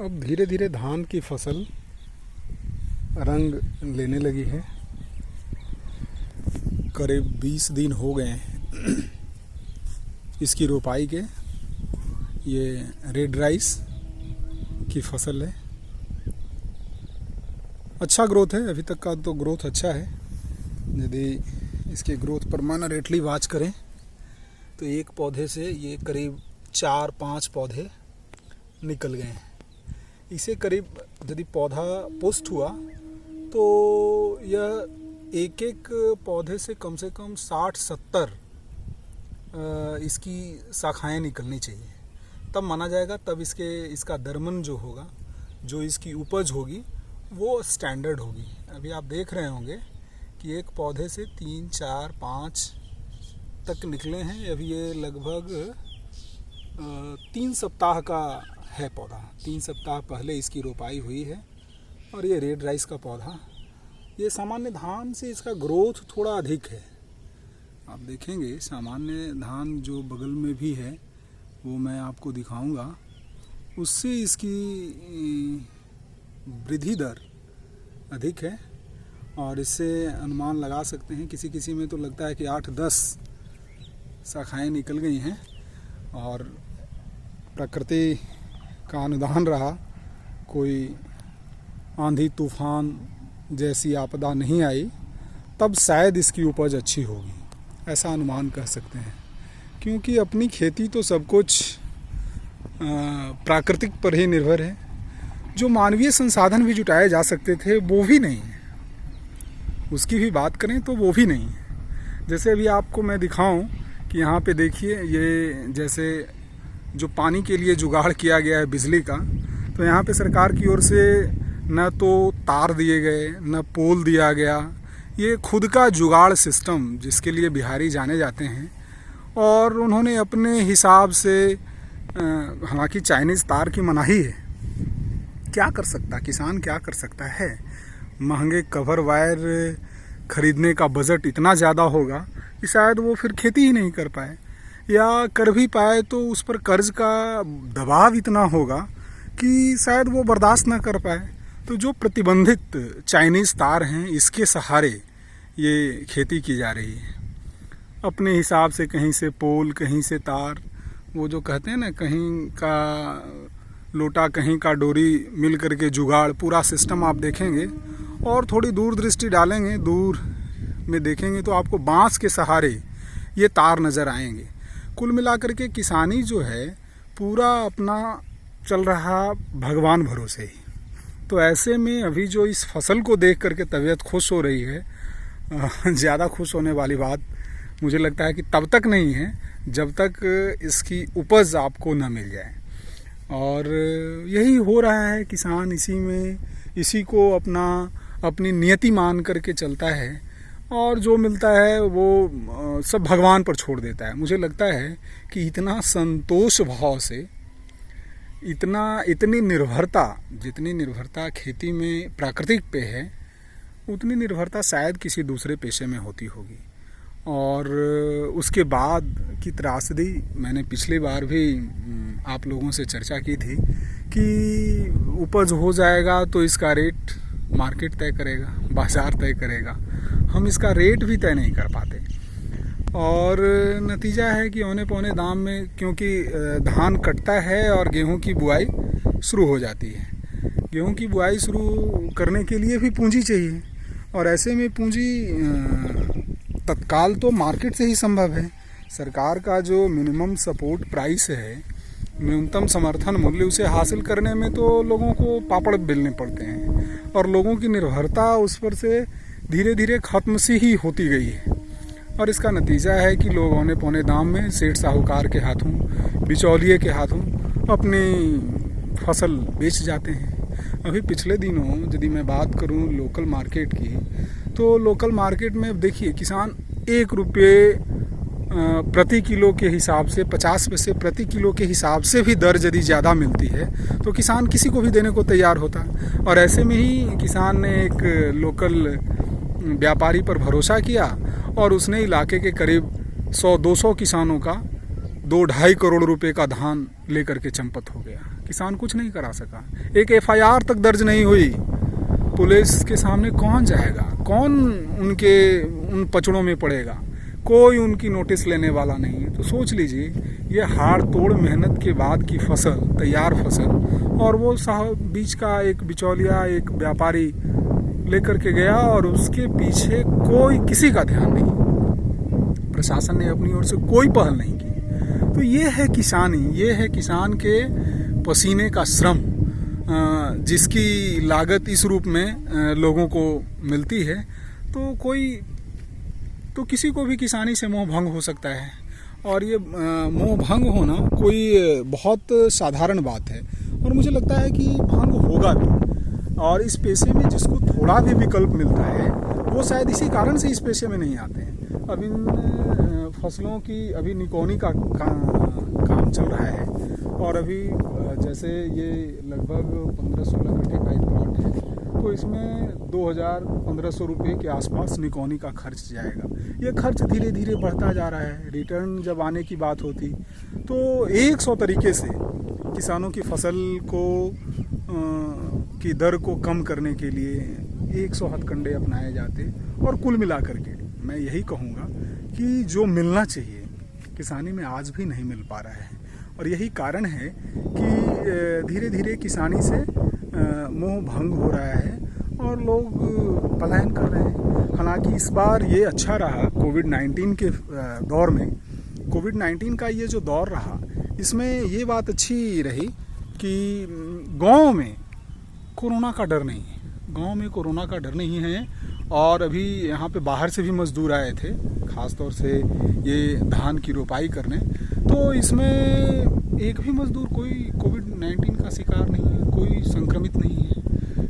अब धीरे धीरे धान की फसल रंग लेने लगी है। करीब 20 दिन हो गए हैं इसकी रोपाई के। ये रेड राइस की फसल है। अच्छा ग्रोथ है, अभी तक का तो ग्रोथ अच्छा है। यदि इसके ग्रोथ पर माइनरेटली वॉच करें तो एक पौधे से ये करीब 4-5 पौधे निकल गए हैं। इसे करीब यदि पौधा पुष्ट हुआ तो यह एक पौधे से कम 60-70 इसकी शाखाएं निकलनी चाहिए, तब माना जाएगा। तब इसका दरमन जो होगा, जो इसकी उपज होगी वो स्टैंडर्ड होगी। अभी आप देख रहे होंगे कि एक पौधे से 3, 4, 5 तक निकले हैं। अभी ये लगभग 3 सप्ताह का है पौधा। 3 सप्ताह पहले इसकी रोपाई हुई है। और ये रेड राइस का पौधा, ये सामान्य धान से इसका ग्रोथ थोड़ा अधिक है। आप देखेंगे सामान्य धान जो बगल में भी है वो मैं आपको दिखाऊंगा, उससे इसकी वृद्धि दर अधिक है। और इससे अनुमान लगा सकते हैं, किसी किसी में तो लगता है कि 8-10 शाखाएं निकल गई हैं। और प्रकृति का अनुदान रहा, कोई आंधी तूफान जैसी आपदा नहीं आई, तब शायद इसकी उपज अच्छी होगी, ऐसा अनुमान कह सकते हैं। क्योंकि अपनी खेती तो सब कुछ प्राकृतिक पर ही निर्भर है। जो मानवीय संसाधन भी जुटाए जा सकते थे वो भी नहीं है, उसकी भी बात करें तो वो भी नहीं है। जैसे अभी आपको मैं दिखाऊं कि यहाँ पे देखिए, ये जैसे जो पानी के लिए जुगाड़ किया गया है बिजली का, तो यहाँ पे सरकार की ओर से न तो तार दिए गए, न पोल दिया गया। ये खुद का जुगाड़ सिस्टम, जिसके लिए बिहारी जाने जाते हैं, और उन्होंने अपने हिसाब से, हालांकि चाइनीज़ तार की मनाही है, क्या कर सकता किसान, क्या कर सकता है। महंगे कवर वायर खरीदने का बजट इतना ज़्यादा होगा कि शायद वो फिर खेती ही नहीं कर पाए, या कर भी पाए तो उस पर कर्ज का दबाव इतना होगा कि शायद वो बर्दाश्त ना कर पाए। तो जो प्रतिबंधित चाइनीज़ तार हैं, इसके सहारे ये खेती की जा रही है। अपने हिसाब से कहीं से पोल, कहीं से तार, वो जो कहते हैं ना, कहीं का लोटा कहीं का डोरी मिल करके जुगाड़, पूरा सिस्टम आप देखेंगे और थोड़ी दूर दृष्टि डालेंगे, दूर में देखेंगे तो आपको बांस के सहारे ये तार नज़र आएंगे। कुल मिलाकर के किसानी जो है पूरा अपना चल रहा भगवान भरोसे ही। तो ऐसे में अभी जो इस फसल को देख करके तबीयत खुश हो रही है, ज़्यादा खुश होने वाली बात मुझे लगता है कि तब तक नहीं है जब तक इसकी उपज आपको न मिल जाए। और यही हो रहा है, किसान इसी को अपनी नियति मान करके चलता है, और जो मिलता है वो सब भगवान पर छोड़ देता है। मुझे लगता है कि इतना संतोष भाव से, इतनी निर्भरता, जितनी निर्भरता खेती में प्राकृतिक पे है, उतनी निर्भरता शायद किसी दूसरे पेशे में होती होगी। और उसके बाद की त्रासदी मैंने पिछली बार भी आप लोगों से चर्चा की थी कि उपज हो जाएगा तो इसका रेट मार्केट तय करेगा, बाज़ार तय करेगा। हम इसका रेट भी तय नहीं कर पाते, और नतीजा है कि औने पौने दाम में, क्योंकि धान कटता है और गेहूं की बुआई शुरू हो जाती है। गेहूं की बुआई शुरू करने के लिए भी पूंजी चाहिए, और ऐसे में पूंजी तत्काल तो मार्केट से ही संभव है। सरकार का जो मिनिमम सपोर्ट प्राइस है, न्यूनतम समर्थन मूल्य, उसे हासिल करने में तो लोगों को पापड़ बेलने पड़ते हैं, और लोगों की निर्भरता उस पर से धीरे धीरे खत्म सी ही होती गई है। और इसका नतीजा है कि लोग औने पौने दाम में सेठ साहूकार के हाथों, बिचौलिए के हाथों अपनी फसल बेच जाते हैं। अभी पिछले दिनों यदि मैं बात करूं लोकल मार्केट की, तो लोकल मार्केट में देखिए किसान 1 रुपये प्रति किलो के हिसाब से, 50 पैसे प्रति किलो के हिसाब से भी दर यदि ज़्यादा मिलती है तो किसान किसी को भी देने को तैयार होता है। और ऐसे में ही किसान ने एक लोकल व्यापारी पर भरोसा किया, और उसने इलाके के करीब 100-200 किसानों का 2-2.5 करोड़ रुपए का धान लेकर के चंपत हो गया। किसान कुछ नहीं करा सका। एक FIR तक दर्ज नहीं हुई। पुलिस के सामने कौन जाएगा, कौन उन पचड़ों में पड़ेगा, कोई उनकी नोटिस लेने वाला नहीं है। तो सोच लीजिए, ये हाड़ तोड़ मेहनत के बाद की फसल, तैयार फसल, और वो साहब बीच का एक बिचौलिया, एक व्यापारी लेकर के गया और उसके पीछे कोई किसी का ध्यान नहीं, प्रशासन ने अपनी ओर से कोई पहल नहीं की। तो ये है किसानी, ये है किसान के पसीने का श्रम, जिसकी लागत इस रूप में लोगों को मिलती है। तो किसी को भी किसानी से मोह भंग हो सकता है, और ये मोह भंग होना कोई बहुत साधारण बात है, और मुझे लगता है कि भंग होगा भी। और इस पेशे में जिसको थोड़ा भी विकल्प मिलता है वो शायद इसी कारण से इस पेशे में नहीं आते हैं। अब इन फसलों की अभी निकौनी का काम चल रहा है, और अभी जैसे ये लगभग 15-16 कट्ठे का एक प्लॉट है, तो इसमें 2000-1500 रुपये के आसपास निकौनी का खर्च जाएगा। ये खर्च धीरे धीरे बढ़ता जा रहा है। रिटर्न जब आने की बात होती तो 100 तरीके से किसानों की फसल को की दर को कम करने के लिए 100 हथकंडे अपनाए जाते, और कुल मिलाकर के मैं यही कहूँगा कि जो मिलना चाहिए किसानी में आज भी नहीं मिल पा रहा है, और यही कारण है कि धीरे धीरे किसानी से मोह भंग हो रहा है और लोग पलायन कर रहे हैं। हालांकि इस बार ये अच्छा रहा कोविड-19 के दौर में। कोविड-19 का ये जो दौर रहा, इसमें ये बात अच्छी रही कि गांव में कोरोना का डर नहीं है, गांव में कोरोना का डर नहीं है। और अभी यहाँ पे बाहर से भी मजदूर आए थे, ख़ास तौर से ये धान की रोपाई करने। तो इसमें एक भी मजदूर कोई कोविड-19 का शिकार नहीं है, कोई संक्रमित नहीं है,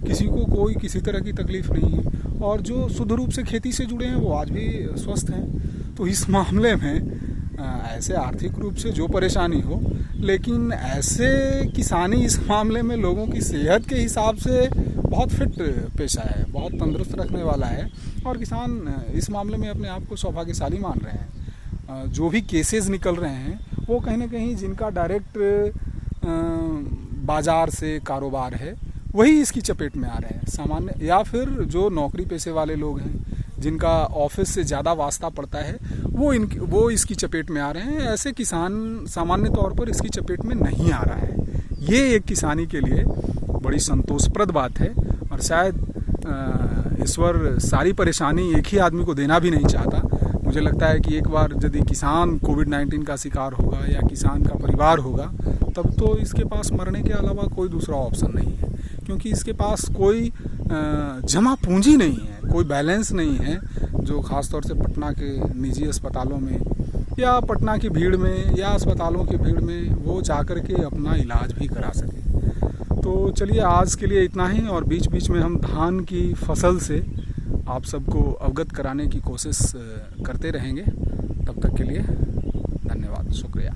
किसी को कोई किसी तरह की तकलीफ नहीं है, और जो शुद्ध रूप से खेती से जुड़े हैं वो आज भी स्वस्थ हैं। तो इस मामले में ऐसे आर्थिक रूप से जो परेशानी हो, लेकिन ऐसे किसानी इस मामले में लोगों की सेहत के हिसाब से बहुत फिट पेशा है, बहुत तंदुरुस्त रखने वाला है, और किसान इस मामले में अपने आप को सौभाग्यशाली मान रहे हैं। जो भी केसेस निकल रहे हैं वो कहीं ना कहीं जिनका डायरेक्ट बाजार से कारोबार है वही इसकी चपेट में आ रहे हैं, सामान्य या फिर जो नौकरी पेशे वाले लोग हैं जिनका ऑफिस से ज़्यादा वास्ता पड़ता है वो इसकी चपेट में आ रहे हैं। ऐसे किसान सामान्य तौर पर इसकी चपेट में नहीं आ रहा है। ये एक किसानी के लिए बड़ी संतोषप्रद बात है, और शायद ईश्वर सारी परेशानी एक ही आदमी को देना भी नहीं चाहता। मुझे लगता है कि एक बार यदि किसान कोविड-19 का शिकार होगा या किसान का परिवार होगा, तब तो इसके पास मरने के अलावा कोई दूसरा ऑप्शन नहीं है, क्योंकि इसके पास कोई जमा पूंजी नहीं है, कोई बैलेंस नहीं है, जो ख़ास तौर से पटना के निजी अस्पतालों में या पटना की भीड़ में या अस्पतालों की भीड़ में वो जाकर के अपना इलाज भी करा सके। तो चलिए आज के लिए इतना ही, और बीच बीच में हम धान की फसल से आप सबको अवगत कराने की कोशिश करते रहेंगे। तब तक के लिए धन्यवाद, शुक्रिया।